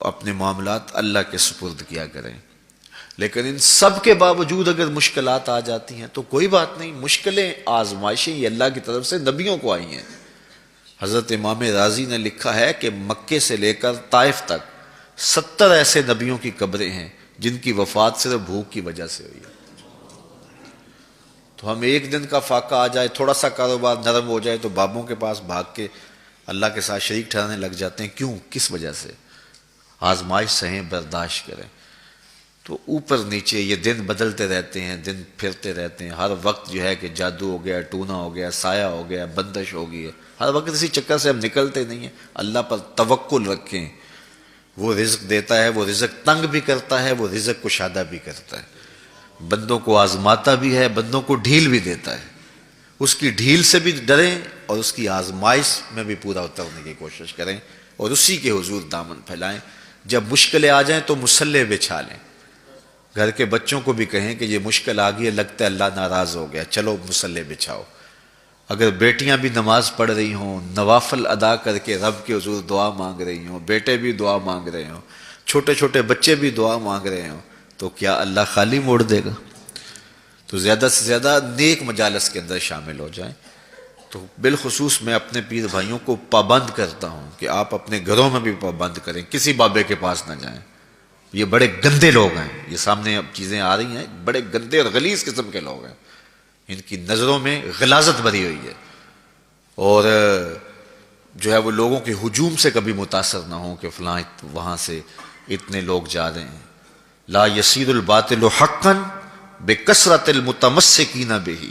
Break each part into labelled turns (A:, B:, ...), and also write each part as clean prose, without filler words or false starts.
A: اپنے معاملات اللہ کے سپرد کیا کریں. لیکن ان سب کے باوجود اگر مشکلات آ جاتی ہیں تو کوئی بات نہیں، مشکلیں آزمائشیں یہ اللہ کی طرف سے نبیوں کو آئی ہیں. حضرت امام رازی نے لکھا ہے کہ مکے سے لے کر طائف تک 70 ایسے نبیوں کی قبریں ہیں جن کی وفات صرف بھوک کی وجہ سے ہوئی ہے. تو ہم ایک دن کا فاقہ آ جائے، تھوڑا سا کاروبار نرم ہو جائے تو بابوں کے پاس بھاگ کے اللہ کے ساتھ شریک ٹھہرانے لگ جاتے ہیں. کیوں؟ کس وجہ سے؟ آزمائش سہیں، برداشت کریں. تو اوپر نیچے یہ دن بدلتے رہتے ہیں، دن پھرتے رہتے ہیں. ہر وقت جو ہے کہ جادو ہو گیا، ٹونا ہو گیا، سایہ ہو گیا، بندش ہو گئی ہے. ہر وقت اسی چکر سے ہم نکلتے نہیں ہیں. اللہ پر توکل رکھیں، وہ رزق دیتا ہے، وہ رزق تنگ بھی کرتا ہے، وہ رزق کشادہ بھی کرتا ہے. بندوں کو آزماتا بھی ہے، بندوں کو ڈھیل بھی دیتا ہے. اس کی ڈھیل سے بھی ڈریں اور اس کی آزمائش میں بھی پورا اترنے کی کوشش کریں اور اسی کے حضور دامن پھیلائیں. جب مشکلیں آ جائیں تو مصلح بچھا لیں. گھر کے بچوں کو بھی کہیں کہ یہ مشکل آ گئی ہے، لگتا ہے اللہ ناراض ہو گیا، چلو مصلح بچھاؤ. اگر بیٹیاں بھی نماز پڑھ رہی ہوں، نوافل ادا کر کے رب کے حضور دعا مانگ رہی ہوں، بیٹے بھی دعا مانگ رہے ہوں، چھوٹے چھوٹے بچے بھی دعا مانگ رہے ہوں، تو کیا اللہ خالی موڑ دے گا؟ تو زیادہ سے زیادہ نیک مجالس کے اندر شامل ہو جائیں. تو بالخصوص میں اپنے پیر بھائیوں کو پابند کرتا ہوں کہ آپ اپنے گھروں میں بھی پابند کریں، کسی بابے کے پاس نہ جائیں. یہ بڑے گندے لوگ ہیں، یہ سامنے اب چیزیں آ رہی ہیں، بڑے گندے اور غلیظ قسم کے لوگ ہیں. ان کی نظروں میں غلاظت بھری ہوئی ہے اور جو ہے وہ لوگوں کے ہجوم سے کبھی متاثر نہ ہوں کہ فلاں وہاں سے اتنے لوگ جا رہے ہیں. لا یصیر الباطل حقا بکثرت المتمسکین بہ.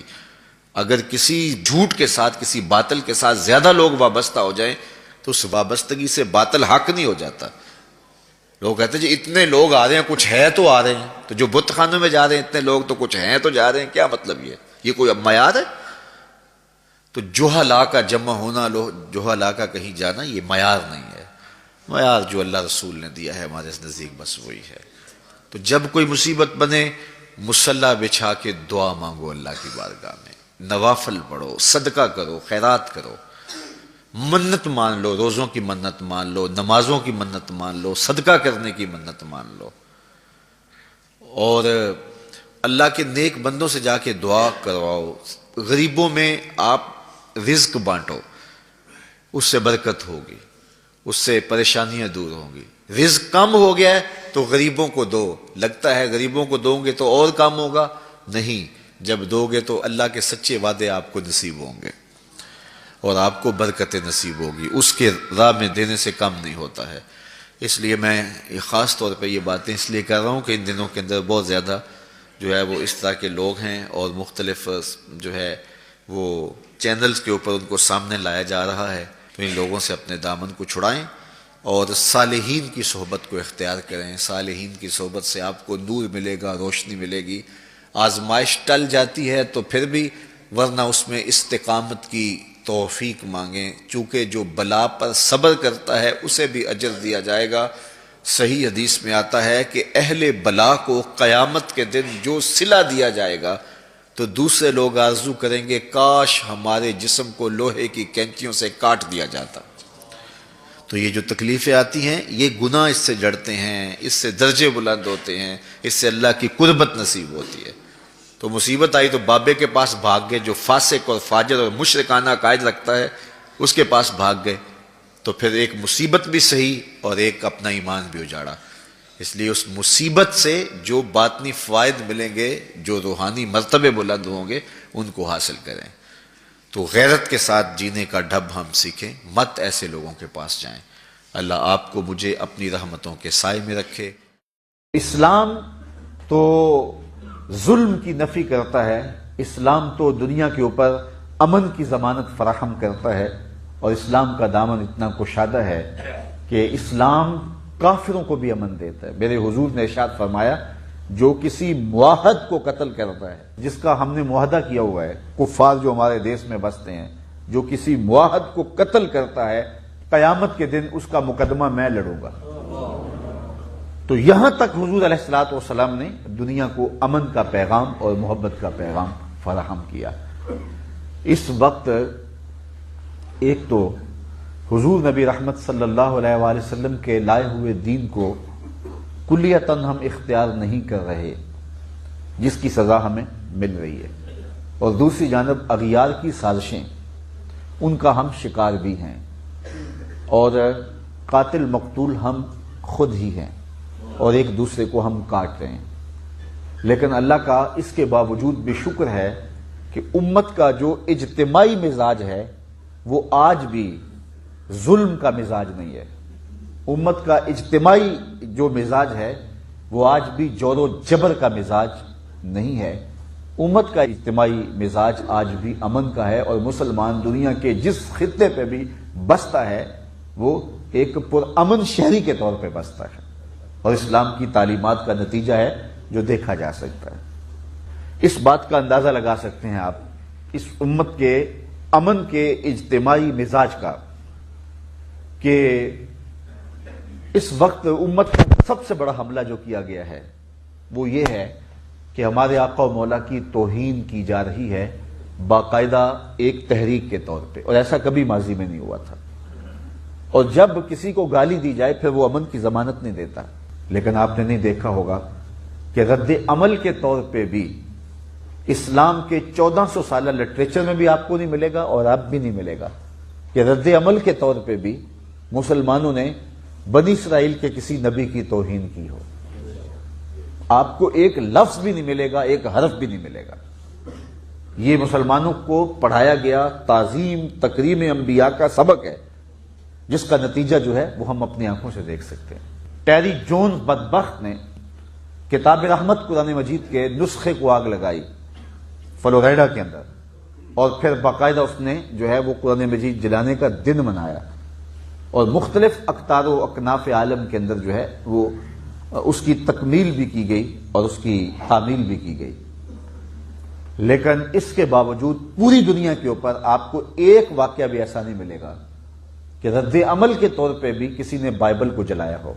A: اگر کسی جھوٹ کے ساتھ، کسی باطل کے ساتھ زیادہ لوگ وابستہ ہو جائیں تو اس وابستگی سے باطل حق نہیں ہو جاتا. لوگ کہتے ہیں جی اتنے لوگ آ رہے ہیں، کچھ ہے تو آ رہے ہیں. تو جو بت خانوں میں جا رہے ہیں اتنے لوگ تو کچھ ہیں تو جا رہے ہیں، کیا مطلب یہ کوئی اب معیار ہے؟ تو جہلاء کا جمع ہونا، جہلاء کا کہیں جانا، یہ معیار نہیں ہے. معیار جو اللہ رسول نے دیا ہے ہمارے نزدیک بس وہی ہے. تو جب کوئی مصیبت بنے، مصلح بچھا کے دعا مانگو اللہ کی بارگاہ میں، نوافل پڑھو، صدقہ کرو، خیرات کرو، منت مان لو، روزوں کی منت مان لو، نمازوں کی منت مان لو، صدقہ کرنے کی منت مان لو. اور اللہ کے نیک بندوں سے جا کے دعا کرواؤ. غریبوں میں آپ رزق بانٹو، اس سے برکت ہوگی، اس سے پریشانیاں دور ہوں گی. رزق کم ہو گیا ہے تو غریبوں کو دو. لگتا ہے غریبوں کو دو گے تو اور کم ہوگا، نہیں. جب دو گے تو اللہ کے سچے وعدے آپ کو نصیب ہوں گے اور آپ کو برکت نصیب ہوگی. اس کے راہ میں دینے سے کم نہیں ہوتا ہے. اس لیے میں خاص طور پہ یہ باتیں اس لیے کر رہا ہوں کہ ان دنوں کے اندر بہت زیادہ جو ہے وہ اس طرح کے لوگ ہیں اور مختلف جو ہے وہ چینلز کے اوپر ان کو سامنے لایا جا رہا ہے. تو ان لوگوں سے اپنے دامن کو چھڑائیں اور صالحین کی صحبت کو اختیار کریں. صالحین کی صحبت سے آپ کو نور ملے گا، روشنی ملے گی. آزمائش ٹل جاتی ہے تو پھر بھی، ورنہ اس میں استقامت کی توفیق مانگیں. چونکہ جو بلا پر صبر کرتا ہے اسے بھی اجر دیا جائے گا. صحیح حدیث میں آتا ہے کہ اہل بلا کو قیامت کے دن جو صلہ دیا جائے گا تو دوسرے لوگ آرزو کریں گے کاش ہمارے جسم کو لوہے کی کینچیوں سے کاٹ دیا جاتا. تو یہ جو تکلیفیں آتی ہیں یہ گناہ اس سے جڑتے ہیں، اس سے درجے بلند ہوتے ہیں، اس سے اللہ کی قربت نصیب ہوتی ہے. تو مصیبت آئی تو بابے کے پاس بھاگ گئے، جو فاسق اور فاجر اور مشرکانہ عقائد رکھتا ہے اس کے پاس بھاگ گئے، تو پھر ایک مصیبت بھی سہی اور ایک اپنا ایمان بھی اجاڑا. اس لیے اس مصیبت سے جو باطنی فوائد ملیں گے، جو روحانی مرتبے بلند ہوں گے، ان کو حاصل کریں. تو غیرت کے ساتھ جینے کا ڈھب ہم سیکھیں، مت ایسے لوگوں کے پاس جائیں. اللہ آپ کو مجھے اپنی رحمتوں کے سائے میں رکھے.
B: اسلام تو ظلم کی نفی کرتا ہے، اسلام تو دنیا کے اوپر امن کی ضمانت فراہم کرتا ہے، اور اسلام کا دامن اتنا کشادہ ہے کہ اسلام کافروں کو بھی امن دیتا ہے. میرے حضور نے ارشاد فرمایا جو کسی معاہد کو قتل کرتا ہے، جس کا ہم نے معاہدہ کیا ہوا ہے، کفار جو ہمارے دیش میں بستے ہیں، جو کسی معاہد کو قتل کرتا ہے، قیامت کے دن اس کا مقدمہ میں لڑوں گا. تو یہاں تک حضور علیہ الصلوۃ والسلام نے دنیا کو امن کا پیغام اور محبت کا پیغام فراہم کیا. اس وقت ایک تو حضور نبی رحمت صلی اللہ علیہ وآلہ وسلم کے لائے ہوئے دین کو کلیتاً ہم اختیار نہیں کر رہے، جس کی سزا ہمیں مل رہی ہے، اور دوسری جانب اغیار کی سازشیں، ان کا ہم شکار بھی ہیں، اور قاتل مقتول ہم خود ہی ہیں، اور ایک دوسرے کو ہم کاٹ رہے ہیں۔ لیکن اللہ کا اس کے باوجود بھی شکر ہے کہ امت کا جو اجتماعی مزاج ہے وہ آج بھی ظلم کا مزاج نہیں ہے۔ امت کا اجتماعی جو مزاج ہے وہ آج بھی جور و جبر کا مزاج نہیں ہے۔ امت کا اجتماعی مزاج آج بھی امن کا ہے، اور مسلمان دنیا کے جس خطے پہ بھی بستا ہے وہ ایک پرامن شہری کے طور پہ بستا ہے، اور اسلام کی تعلیمات کا نتیجہ ہے جو دیکھا جا سکتا ہے۔ اس بات کا اندازہ لگا سکتے ہیں آپ اس امت کے امن کے اجتماعی مزاج کا کہ اس وقت امت کا سب سے بڑا حملہ جو کیا گیا ہے وہ یہ ہے کہ ہمارے آقا و مولا کی توہین کی جا رہی ہے باقاعدہ ایک تحریک کے طور پہ، اور ایسا کبھی ماضی میں نہیں ہوا تھا۔ اور جب کسی کو گالی دی جائے پھر وہ امن کی ضمانت نہیں دیتا، لیکن آپ نے نہیں دیکھا ہوگا کہ رد عمل کے طور پہ بھی اسلام کے 1400 سالہ لٹریچر میں بھی آپ کو نہیں ملے گا، اور اب بھی نہیں ملے گا کہ رد عمل کے طور پہ بھی مسلمانوں نے بنی اسرائیل کے کسی نبی کی توہین کی ہو۔ آپ کو ایک لفظ بھی نہیں ملے گا، ایک حرف بھی نہیں ملے گا۔ یہ مسلمانوں کو پڑھایا گیا تعظیم تکریم انبیاء کا سبق ہے، جس کا نتیجہ جو ہے وہ ہم اپنی آنکھوں سے دیکھ سکتے ہیں۔ ٹیری جونز بدبخت نے کتاب رحمت قرآن مجید کے نسخے کو آگ لگائی فلوریڈا کے اندر، اور پھر باقاعدہ اس نے جو ہے وہ قرآن مجید جلانے کا دن منایا، اور مختلف اقطار و اکناف عالم کے اندر جو ہے وہ اس کی تکمیل بھی کی گئی اور اس کی تعمیل بھی کی گئی۔ لیکن اس کے باوجود پوری دنیا کے اوپر آپ کو ایک واقعہ بھی ایسا نہیں ملے گا کہ رد عمل کے طور پہ بھی کسی نے بائبل کو جلایا ہو۔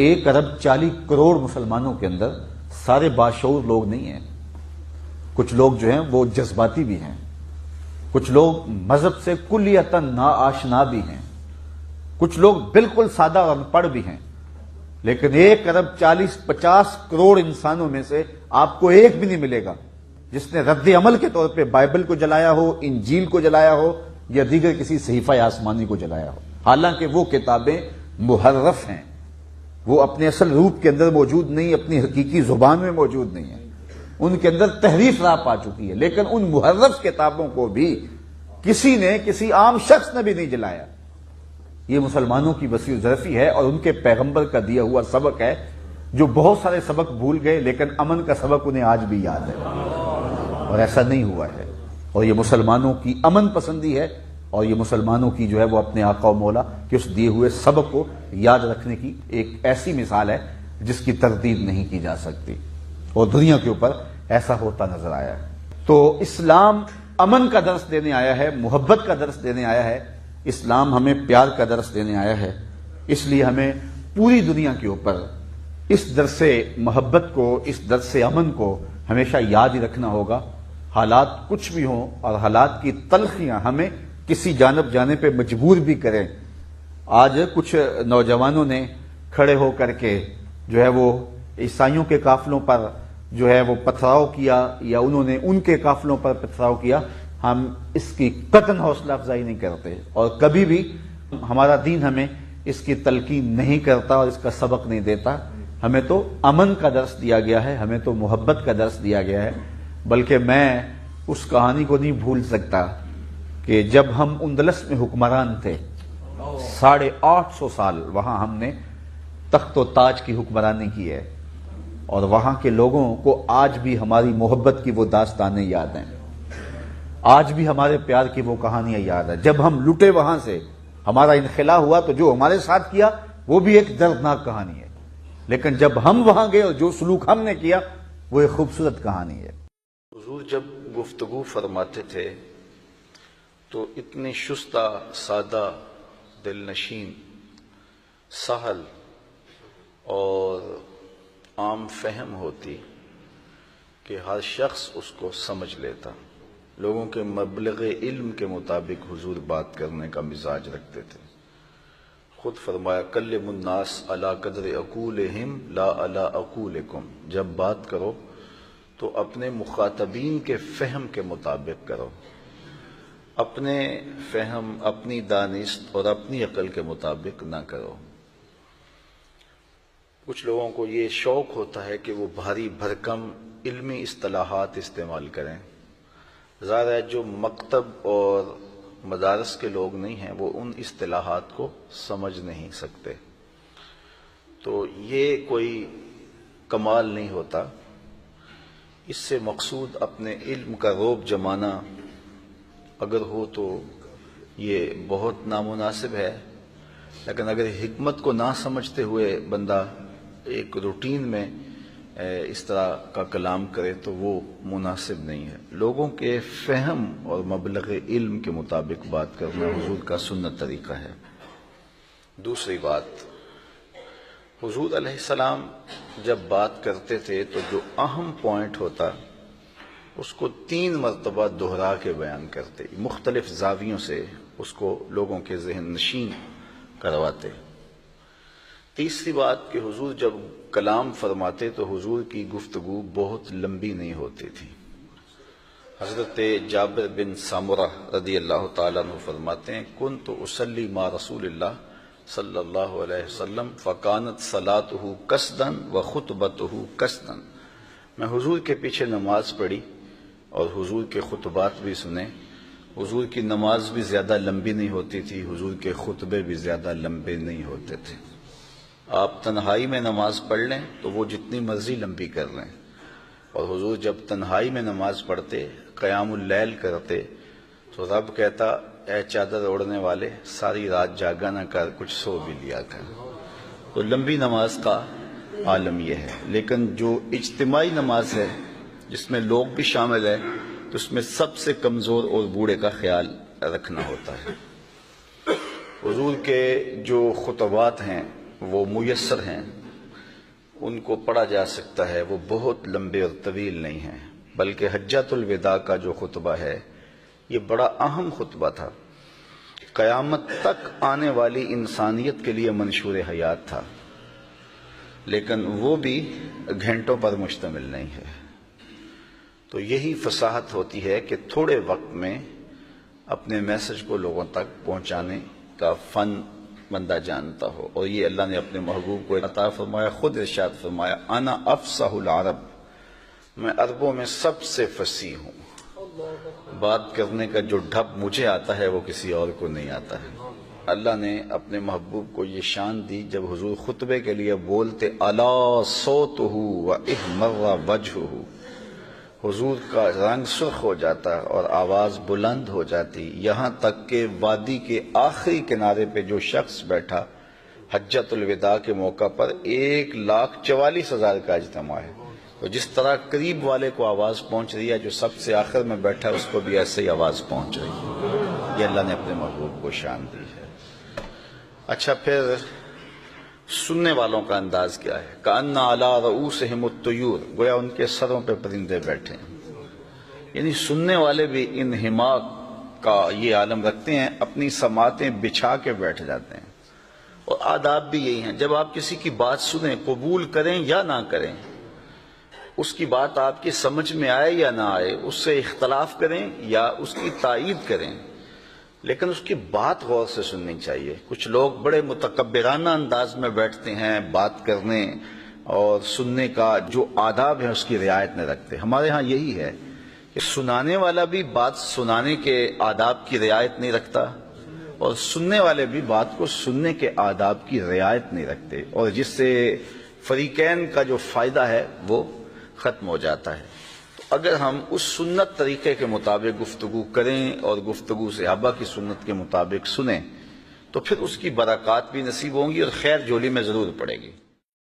B: 1 ارب 40 کروڑ مسلمانوں کے اندر سارے باشعور لوگ نہیں ہیں، کچھ لوگ جو ہیں وہ جذباتی بھی ہیں، کچھ لوگ مذہب سے کلیتاً ناآشنا بھی ہیں، کچھ لوگ بالکل سادہ اور ان پڑھ بھی ہیں، لیکن 1 ارب 40-50 کروڑ انسانوں میں سے آپ کو ایک بھی نہیں ملے گا جس نے رد عمل کے طور پہ بائبل کو جلایا ہو، انجیل کو جلایا ہو، یا دیگر کسی صحیفہ آسمانی کو جلایا ہو، حالانکہ وہ کتابیں محرف ہیں، وہ اپنے اصل روپ کے اندر موجود نہیں، اپنی حقیقی زبان میں موجود نہیں ہیں، ان کے اندر تحریف راہ پا چکی ہے، لیکن ان محرف کتابوں کو بھی کسی نے، کسی عام شخص نے بھی نہیں جلایا۔ یہ مسلمانوں کی وسیع ظرفی ہے، اور ان کے پیغمبر کا دیا ہوا سبق ہے، جو بہت سارے سبق بھول گئے لیکن امن کا سبق انہیں آج بھی یاد ہے، اور ایسا نہیں ہوا ہے۔ اور یہ مسلمانوں کی امن پسندی ہے، اور یہ مسلمانوں کی جو ہے وہ اپنے آقا و مولا کے اس دیے ہوئے سبق کو یاد رکھنے کی ایک ایسی مثال ہے جس کی تردید نہیں کی جا سکتی، اور دنیا کے اوپر ایسا ہوتا نظر آیا ہے۔ تو اسلام امن کا درس دینے آیا ہے، محبت کا درس دینے آیا ہے، اسلام ہمیں پیار کا درس دینے آیا ہے۔ اس لیے ہمیں پوری دنیا کے اوپر اس درس محبت کو، اس درس امن کو ہمیشہ یاد ہی رکھنا ہوگا، حالات کچھ بھی ہوں، اور حالات کی تلخیاں ہمیں کسی جانب جانے پہ مجبور بھی کریں۔ آج کچھ نوجوانوں نے کھڑے ہو کر کے جو ہے وہ عیسائیوں کے قافلوں پر جو ہے وہ پتھراؤ کیا، یا انہوں نے ان کے قافلوں پر پتھراؤ کیا، ہم اس کی قطعاً حوصلہ افزائی نہیں کرتے، اور کبھی بھی ہمارا دین ہمیں اس کی تلقین نہیں کرتا اور اس کا سبق نہیں دیتا۔ ہمیں تو امن کا درس دیا گیا ہے، ہمیں تو محبت کا درس دیا گیا ہے۔ بلکہ میں اس کہانی کو نہیں بھول سکتا کہ جب ہم اندلس میں حکمران تھے، 850 سال وہاں ہم نے تخت و تاج کی حکمرانی کی ہے، اور وہاں کے لوگوں کو آج بھی ہماری محبت کی وہ داستانیں یاد ہیں، آج بھی ہمارے پیار کی وہ کہانیاں یاد ہیں۔ جب ہم لٹے وہاں سے، ہمارا انخلا ہوا، تو جو ہمارے ساتھ کیا وہ بھی ایک دردناک کہانی ہے، لیکن جب ہم وہاں گئے اور جو سلوک ہم نے کیا وہ ایک خوبصورت کہانی ہے۔
A: حضور جب گفتگو فرماتے تھے تو اتنی شستہ، سادہ، دل نشین، سہل اور عام فہم ہوتی کہ ہر شخص اس کو سمجھ لیتا۔
C: لوگوں کے مبلغ علم کے مطابق حضور بات کرنے کا مزاج رکھتے تھے۔ خود فرمایا کلم الناس علی قدر عقولہم لا علی عقولکم، جب بات کرو تو اپنے مخاطبین کے فہم کے مطابق کرو، اپنے فہم، اپنی دانست اور اپنی عقل کے مطابق نہ کرو۔ کچھ لوگوں کو یہ شوق ہوتا ہے کہ وہ بھاری بھرکم علمی اصطلاحات استعمال کریں۔ ظاہر ہے جو مکتب اور مدارس کے لوگ نہیں ہیں وہ ان اصطلاحات کو سمجھ نہیں سکتے، تو یہ کوئی کمال نہیں ہوتا۔ اس سے مقصود اپنے علم کا رعب جمانا اگر ہو تو یہ بہت نامناسب ہے، لیکن اگر حکمت کو نہ سمجھتے ہوئے بندہ ایک روٹین میں اس طرح کا کلام کرے تو وہ مناسب نہیں ہے۔ لوگوں کے فہم اور مبلغ علم کے مطابق بات کرنا حضور کا سنت طریقہ ہے۔ دوسری بات، حضور علیہ السلام جب بات کرتے تھے تو جو اہم پوائنٹ ہوتا اس کو 3 مرتبہ دہرا کے بیان کرتے، مختلف زاویوں سے اس کو لوگوں کے ذہن نشین کرواتے۔ تیسری بات کہ حضور جب کلام فرماتے تو حضور کی گفتگو بہت لمبی نہیں ہوتی تھی۔ حضرت جابر بن سامرہ رضی اللہ تعالیٰ عنہ فرماتے ہیں کنت اصلی مع رسول اللہ صلی اللہ علیہ وسلم فکانت صلاتہ قصدا وخطبتہ قصدا، میں حضور کے پیچھے نماز پڑھی اور حضور کے خطبات بھی سنے۔ حضور کی نماز بھی زیادہ لمبی نہیں ہوتی تھی، حضور کے خطبے بھی زیادہ لمبے نہیں ہوتے تھے۔ آپ تنہائی میں نماز پڑھ لیں تو وہ جتنی مرضی لمبی کر لیں، اور حضور جب تنہائی میں نماز پڑھتے، قیام اللیل کرتے تو رب کہتا اے چادر اوڑھنے والے ساری رات جاگا نہ کر، کچھ سو بھی لیا کر۔ تو لمبی نماز کا عالم یہ ہے، لیکن جو اجتماعی نماز ہے جس میں لوگ بھی شامل ہیں تو اس میں سب سے کمزور اور بوڑھے کا خیال رکھنا ہوتا ہے۔ حضور کے جو خطبات ہیں وہ میسر ہیں، ان کو پڑھا جا سکتا ہے، وہ بہت لمبے اور طویل نہیں ہیں، بلکہ حجۃ الوداع کا جو خطبہ ہے یہ بڑا اہم خطبہ تھا، قیامت تک آنے والی انسانیت کے لیے منشور حیات تھا، لیکن وہ بھی گھنٹوں پر مشتمل نہیں ہے۔ تو یہی فصاحت ہوتی ہے کہ تھوڑے وقت میں اپنے میسج کو لوگوں تک پہنچانے کا فن بندہ جانتا ہو، اور یہ اللہ نے اپنے محبوب کو عطا فرمایا۔ خود ارشاد فرمایا انا افصح العرب، میں عربوں میں سب سے فصیح ہوں، بات کرنے کا جو ڈھب مجھے آتا ہے وہ کسی اور کو نہیں آتا ہے۔ اللہ نے اپنے محبوب کو یہ شان دی جب حضور خطبے کے لیے بولتے الا صوتہ واحمر وجہہ، حضور کا رنگ سرخ ہو جاتا اور آواز بلند ہو جاتی، یہاں تک کہ وادی کے آخری کنارے پہ جو شخص بیٹھا حجۃ الوداع کے موقع پر 1,44,000 کا اجتماع ہے، تو جس طرح قریب والے کو آواز پہنچ رہی ہے جو سب سے آخر میں بیٹھا اس کو بھی ایسے ہی آواز پہنچ رہی ہے۔ یہ اللہ نے اپنے محبوب کو شان دی ہے۔ اچھا، پھر سننے والوں کا انداز کیا ہے؟ کأن علی رؤوسہم الطیور، گویا ان کے سروں پہ پرندے بیٹھے ہیں، یعنی سننے والے بھی انہماک کا یہ عالم رکھتے ہیں، اپنی سماعتیں بچھا کے بیٹھ جاتے ہیں۔ اور آداب بھی یہی ہیں، جب آپ کسی کی بات سنیں قبول کریں یا نہ کریں، اس کی بات آپ کی سمجھ میں آئے یا نہ آئے، اس سے اختلاف کریں یا اس کی تائید کریں، لیکن اس کی بات غور سے سننی چاہیے۔ کچھ لوگ بڑے متکبرانہ انداز میں بیٹھتے ہیں، بات کرنے اور سننے کا جو آداب ہے اس کی رعایت نہیں رکھتے۔ ہمارے ہاں یہی ہے کہ سنانے والا بھی بات سنانے کے آداب کی رعایت نہیں رکھتا، اور سننے والے بھی بات کو سننے کے آداب کی رعایت نہیں رکھتے، اور جس سے فریقین کا جو فائدہ ہے وہ ختم ہو جاتا ہے۔ اگر ہم اس سنت طریقے کے مطابق گفتگو کریں اور گفتگو صحابہ کی سنت کے مطابق سنیں تو پھر اس کی برکات بھی نصیب ہوں گی اور خیر جولی میں ضرور پڑے گی۔